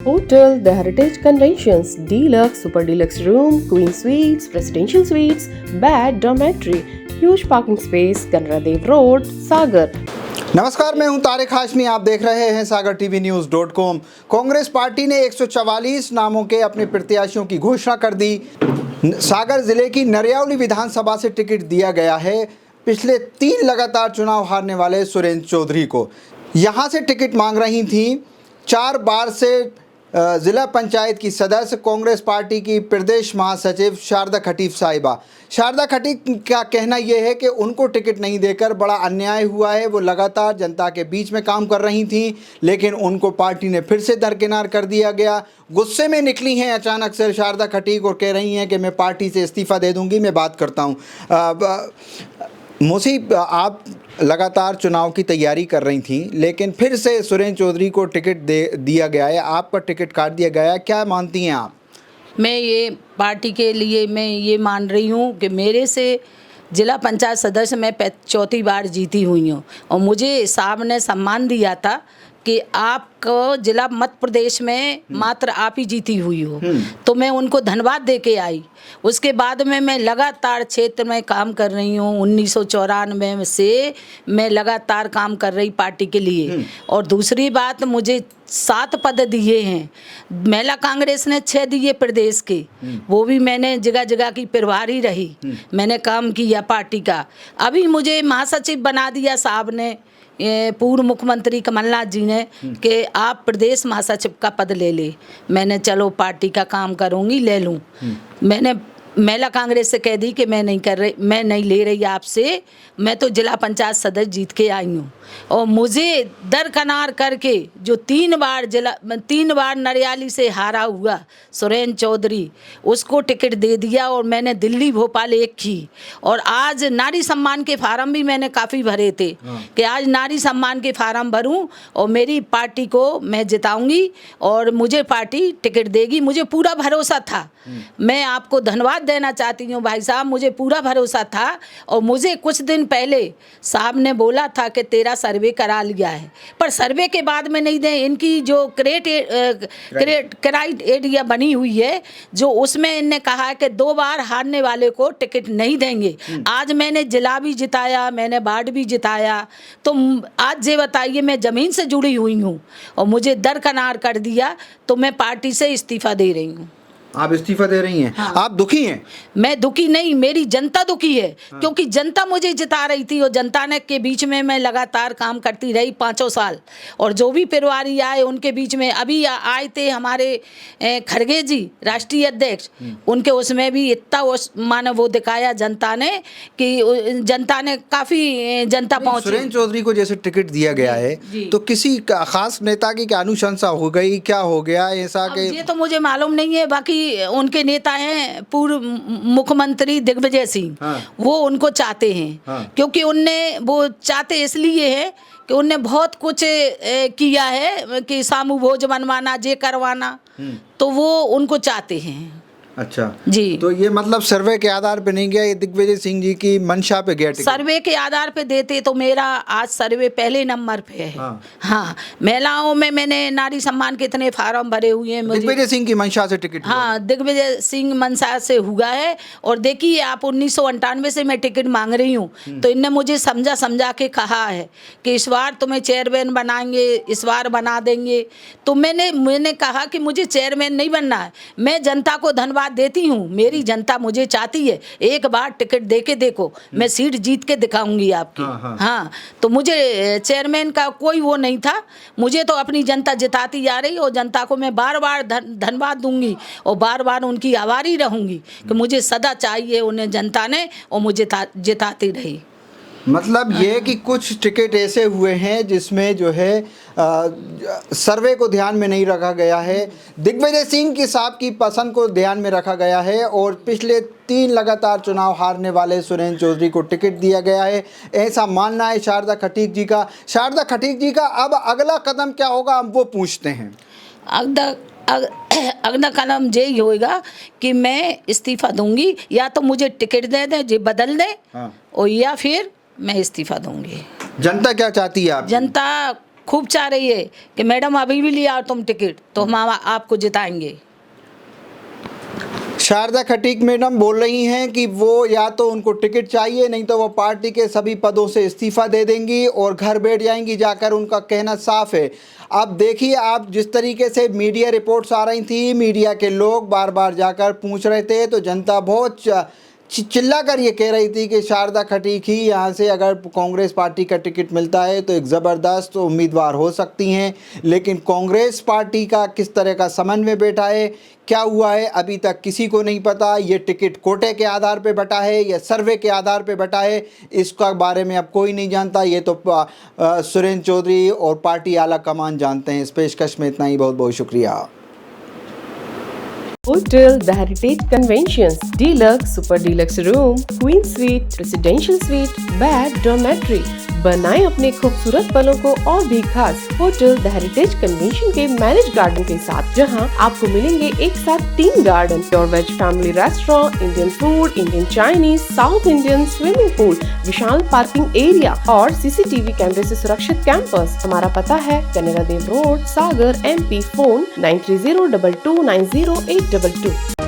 Hotel, The Heritage Conventions, Deluxe, Super Deluxe Room, Queen Suites, Presidential Suites, Bed, Dormitory, huge parking space, Ganradev Road, Sagar. नमस्कार, मैं हूं तारिक हाशमी। आप देख रहे हैं सागर टीवी न्यूज़.com। कांग्रेस पार्टी ने 144 नामों के अपने प्रत्याशियों की घोषणा कर दी। सागर जिले की नरियावली विधानसभा से टिकट दिया गया है पिछले 3 लगातार चुनाव हारने वाले सुरेंद्र चौधरी को। यहां से टिकट मांग रही थी 4 बार से ज़िला पंचायत की सदस्य कांग्रेस पार्टी की प्रदेश महासचिव शारदा खटीक साहिबा। शारदा खटीक का कहना यह है कि उनको टिकट नहीं देकर बड़ा अन्याय हुआ है। वो लगातार जनता के बीच में काम कर रही थी, लेकिन उनको पार्टी ने फिर से दरकिनार कर दिया गया। गुस्से में निकली हैं अचानक से शारदा खटीक और कह रही हैं कि मैं पार्टी से इस्तीफ़ा दे दूंगी। मैं बात करता हूँ मौसी, आप लगातार चुनाव की तैयारी कर रही थी, लेकिन फिर से सुरेंद्र चौधरी को टिकट दिया गया है, आपका टिकट काट दिया गया है, क्या मानती हैं आप? मैं ये पार्टी के लिए मैं ये मान रही हूँ कि मेरे से जिला पंचायत सदस्य मैं 4थी बार जीती हुई हूँ और मुझे साहब ने सम्मान दिया था कि आपको जिला मध्य प्रदेश में मात्र आप ही जीती हुई हो, तो मैं उनको धन्यवाद दे के आई। उसके बाद में मैं लगातार क्षेत्र में काम कर रही हूँ। 1994 से मैं लगातार काम कर रही पार्टी के लिए। और दूसरी बात, मुझे 7 पद दिए हैं। महिला कांग्रेस ने 6 दिए प्रदेश के, वो भी मैंने जगह जगह की प्रभारी रही, मैंने काम किया पार्टी का। अभी मुझे महासचिव बना दिया साहब ने, पूर्व मुख्यमंत्री कमलनाथ जी ने, कि आप प्रदेश महासचिव का पद ले ले। मैंने चलो पार्टी का काम करूँगी, ले लूँ। मैंने महिला कांग्रेस से कह दी कि मैं नहीं ले रही आपसे, मैं तो जिला पंचायत सदस्य जीत के आई हूँ। और मुझे दरकिनार करके जो 3 बार नरियाली से हारा हुआ सुरेंद्र चौधरी, उसको टिकट दे दिया। और मैंने दिल्ली भोपाल एक की। और आज नारी सम्मान के फार्म भी मैंने काफ़ी भरे थे कि आज नारी सम्मान के फार्म भरूं और मेरी पार्टी को मैं जिताऊंगी और मुझे पार्टी टिकट देगी। मुझे पूरा भरोसा था। मैं आपको धन्यवाद देना चाहती हूँ भाई साहब, मुझे पूरा भरोसा था। और मुझे कुछ दिन पहले साहब ने बोला था कि तेरा सर्वे करा लिया है, पर सर्वे के बाद में नहीं दें। इनकी जो क्राइटेरिया बनी हुई है, जो उसमें इनने कहा है कि 2 बार हारने वाले को टिकट नहीं देंगे। आज मैंने जिला भी जिताया, मैंने वार्ड भी जिताया, तो आज ये बताइए, मैं ज़मीन से जुड़ी हुई हूँ और मुझे दरकिनार कर दिया, तो मैं पार्टी से इस्तीफ़ा दे रही हूँ। आप इस्तीफा दे रही हैं? हाँ। आप दुखी हैं? मैं दुखी नहीं, मेरी जनता दुखी है। हाँ। क्योंकि जनता मुझे जिता रही थी और जनता ने के बीच में मैं लगातार काम करती रही 5 साल। और जो भी परिवारी आए उनके बीच में, अभी आए थे हमारे खड़गे जी राष्ट्रीय अध्यक्ष, उनके उसमें भी इतना माने वो दिखाया जनता ने कि जनता ने काफ़ी जनता पहुँची। सुरेंद्र चौधरी को जैसे टिकट दिया गया है, तो किसी खास नेता की क्या अनुशंसा हो गई, क्या हो गया ऐसा? ये तो मुझे मालूम नहीं है। बाकी उनके नेता हैं पूर्व मुख्यमंत्री दिग्विजय सिंह। हाँ। वो उनको चाहते हैं। हाँ। क्योंकि वो चाहते इसलिए है कि उनने बहुत कुछ किया है कि सामू भोज बनवाना, जे करवाना, तो वो उनको चाहते हैं। अच्छा जी, तो ये मतलब सर्वे के आधार पे नहीं गया, ये दिग्विजय सिंह जी की मंशा पे गया टिकट? सर्वे के आधार पे देते तो मेरा आज सर्वे पहले नंबर पे है। हाँ, हाँ। महिलाओं में मैंने नारी सम्मान के इतने फार्म भरे हुए हैं। दिग्विजय सिंह की मंशा से टिकट? हाँ, दिग्विजय सिंह मंशा से हुआ है। और देखिए आप, 1998 से मैं टिकट मांग रही हूँ, तो इनने मुझे समझा के कहा है कि इस बार तुम्हें चेयरमैन बनाएंगे, इस बार बना देंगे। तो मैंने कहा कि मुझे चेयरमैन नहीं बनना है, मैं जनता को धन्यवाद देती हूँ। मेरी जनता मुझे चाहती है, एक बार टिकट दे के देखो, मैं सीट जीत के दिखाऊंगी आपकी। हाँ, तो मुझे चेयरमैन का कोई वो नहीं था। मुझे तो अपनी जनता जिताती जा रही और जनता को मैं बार बार धन्यवाद दूंगी और बार बार उनकी आभारी रहूंगी कि मुझे सदा चाहिए उन्हें जनता ने, और मुझे जिताती रही। मतलब ये कि कुछ टिकट ऐसे हुए हैं जिसमें जो है सर्वे को ध्यान में नहीं रखा गया है, दिग्विजय सिंह की साहब की पसंद को ध्यान में रखा गया है, और पिछले 3 लगातार चुनाव हारने वाले सुरेंद्र चौधरी को टिकट दिया गया है, ऐसा मानना है शारदा खटीक जी का। शारदा खटीक जी का अब अगला कदम क्या होगा, हम वो पूछते हैं। अगला कदम यही होगा कि मैं इस्तीफ़ा दूंगी, या तो मुझे टिकट दे दें, जो बदल दें। हाँ। और या फिर मैं इस्तीफ़ा दूंगी। जनता क्या चाहती है आप? जनता खूब चाह रही है कि मैडम अभी भी ले आओ तुम टिकट, तो हम आपको जिताएंगे। शारदा खटीक मैडम बोल रही हैं कि वो या तो उनको टिकट चाहिए, नहीं तो वो पार्टी के सभी पदों से इस्तीफा दे देंगी और घर बैठ जाएंगी जाकर। उनका कहना साफ है। अब देखिए, आप जिस तरीके से मीडिया रिपोर्ट्स आ रही थी, मीडिया के लोग बार बार जाकर पूछ रहे थे, तो जनता बहुत चिल्ला कर ये कह रही थी कि शारदा खटीक ही यहाँ से अगर कांग्रेस पार्टी का टिकट मिलता है तो एक ज़बरदस्त उम्मीदवार हो सकती हैं। लेकिन कांग्रेस पार्टी का किस तरह का समन्वय बैठा है, क्या हुआ है, अभी तक किसी को नहीं पता। ये टिकट कोटे के आधार पे बटा है या सर्वे के आधार पे बटा है, इसका बारे में अब कोई नहीं जानता। ये तो सुरेंद्र चौधरी और पार्टी आला कमान जानते हैं। इस पेशकश में इतना ही, बहुत बहुत शुक्रिया। Hotel The Heritage Conventions, Deluxe, Super Deluxe Room, Queen Suite, Presidential Suite, Bed, Dormitory। बनाएं अपने खूबसूरत पलों को और भी खास होटल द हेरिटेज कन्वेंशन के मैनेज गार्डन के साथ, जहां आपको मिलेंगे एक साथ 3 garden, pure veg family restaurant, Indian food, Indian Chinese, south Indian, swimming pool, विशाल पार्किंग एरिया और सीसीटीवी कैमरे से सुरक्षित कैंपस। हमारा पता है Kanera Dev road, Sagar, MP। Phone 9302290822।